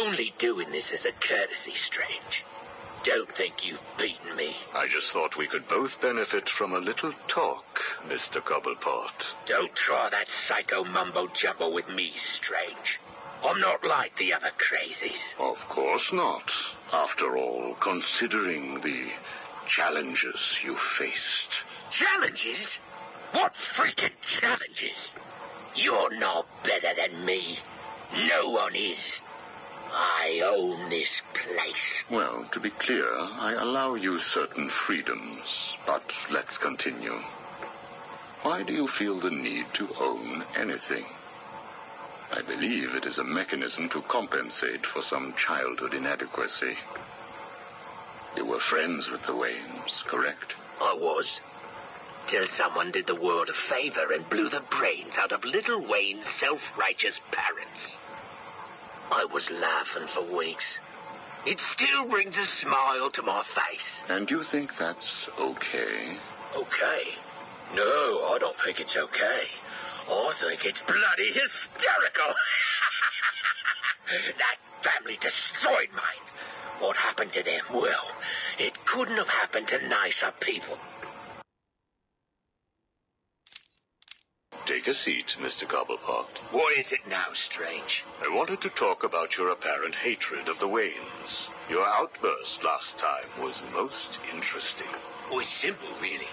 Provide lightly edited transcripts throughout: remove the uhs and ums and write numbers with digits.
only doing this as a courtesy, Strange. Don't think you've beaten me. I just thought we could both benefit from a little talk, Mr. Cobblepot. Don't try that psycho mumbo-jumbo with me, Strange. I'm not like the other crazies. Of course not. After all, considering the challenges you faced. Challenges? What freaking challenges? You're no better than me. No one is. I own this place. Well, to be clear, I allow you certain freedoms, but let's continue. Why do you feel the need to own anything? I believe it is a mechanism to compensate for some childhood inadequacy. You were friends with the Waynes, correct? I was. Till someone did the world a favor and blew the brains out of little Wayne's self-righteous parents. I was laughing for weeks. It still brings a smile to my face. And you think that's okay? Okay? No, I don't think it's okay. I think it's bloody hysterical. That family destroyed mine. What happened to them? Well, it couldn't have happened to nicer people. Take a seat, Mr. Cobblepot. What is it now, Strange? I wanted to talk about your apparent hatred of the Waynes. Your outburst last time was most interesting. Oh, it's simple, really.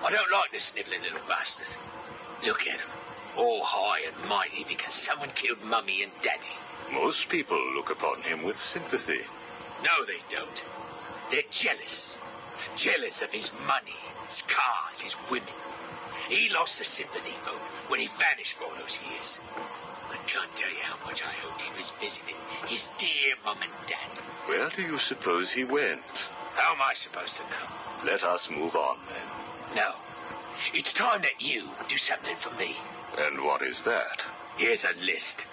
I don't like the sniveling little bastard. Look at him. All high and mighty because someone killed Mummy and Daddy. Most people look upon him with sympathy. No, they don't. They're jealous. Jealous of his money, his cars, his women. He lost the sympathy vote when he vanished for all those years. I can't tell you how much I hoped he was visiting his dear Mum and Dad. Where do you suppose he went? How am I supposed to know? Let us move on, then. No. It's time that you do something for me. And what is that? Here's a list.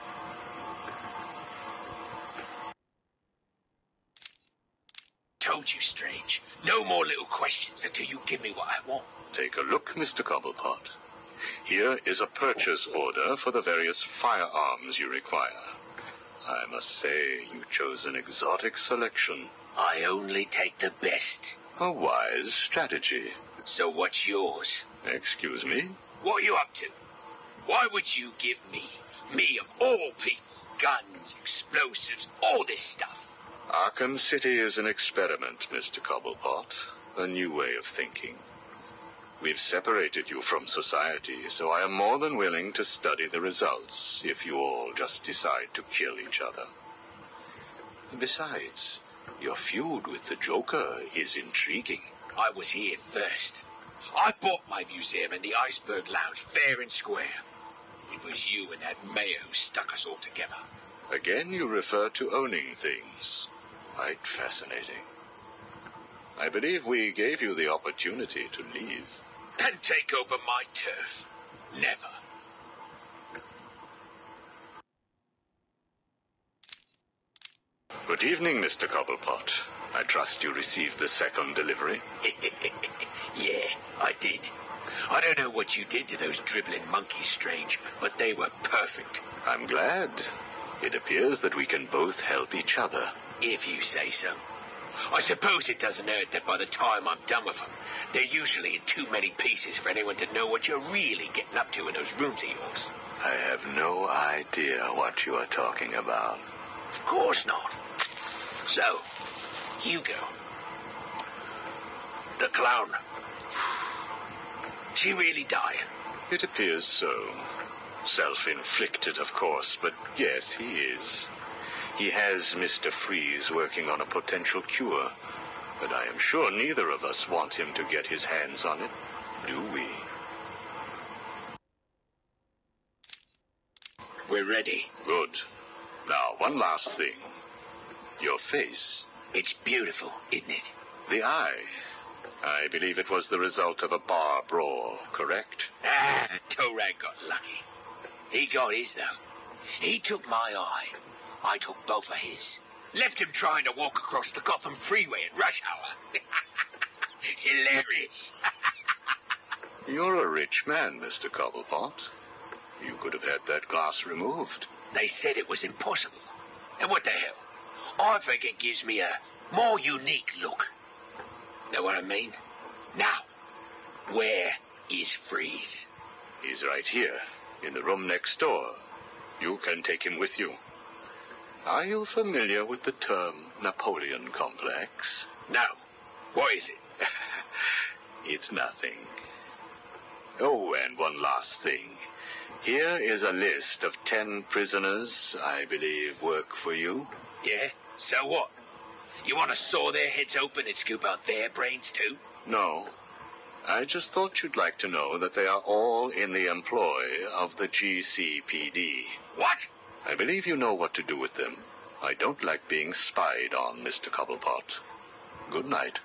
Told you, Strange. No more little questions until you give me what I want. Take a look, Mr. Cobblepot. Here is a purchase order for the various firearms you require. I must say, you chose an exotic selection. I only take the best. A wise strategy. So what's yours? Excuse me? What are you up to? Why would you give me of all people, guns, explosives, all this stuff? Arkham City is an experiment, Mr. Cobblepot. A new way of thinking. We've separated you from society, so I am more than willing to study the results if you all just decide to kill each other. Besides, your feud with the Joker is intriguing. I was here first. I bought my museum in the Iceberg Lounge fair and square. It was you and that mayor who stuck us all together. Again, you refer to owning things. Quite fascinating. I believe we gave you the opportunity to leave. And take over my turf. Never. Good evening, Mr. Cobblepot. I trust you received the second delivery. Yeah, I did. I don't know what you did to those dribbling monkeys, Strange, but they were perfect. I'm glad. It appears that we can both help each other. If you say so. I suppose it doesn't hurt that by the time I'm done with them, they're usually in too many pieces for anyone to know what you're really getting up to in those rooms of yours. I have no idea what you are talking about. Of course not. So, Hugo. The clown. She really dying? It appears so. Self-inflicted, of course, but yes, he is. He has Mr. Freeze working on a potential cure, but I am sure neither of us want him to get his hands on it, do we? We're ready. Good. Now, one last thing. Your face. It's beautiful, isn't it? The eye. I believe it was the result of a bar brawl, correct? Ah, Torag got lucky. He got his, though. He took my eye. I took both of his. Left him trying to walk across the Gotham freeway at rush hour. Hilarious. You're a rich man, Mr. Cobblepot. You could have had that glass removed. They said it was impossible. And what the hell? I think it gives me a more unique look. Know what I mean? Now, where is Freeze? He's right here, in the room next door. You can take him with you. Are you familiar with the term Napoleon complex? No. What is it? It's nothing. Oh, and one last thing. Here is a list of 10 prisoners I believe work for you. Yeah? So what? You want to saw their heads open and scoop out their brains too? No. I just thought you'd like to know that they are all in the employ of the GCPD. What? I believe you know what to do with them. I don't like being spied on, Mr. Cobblepot. Good night.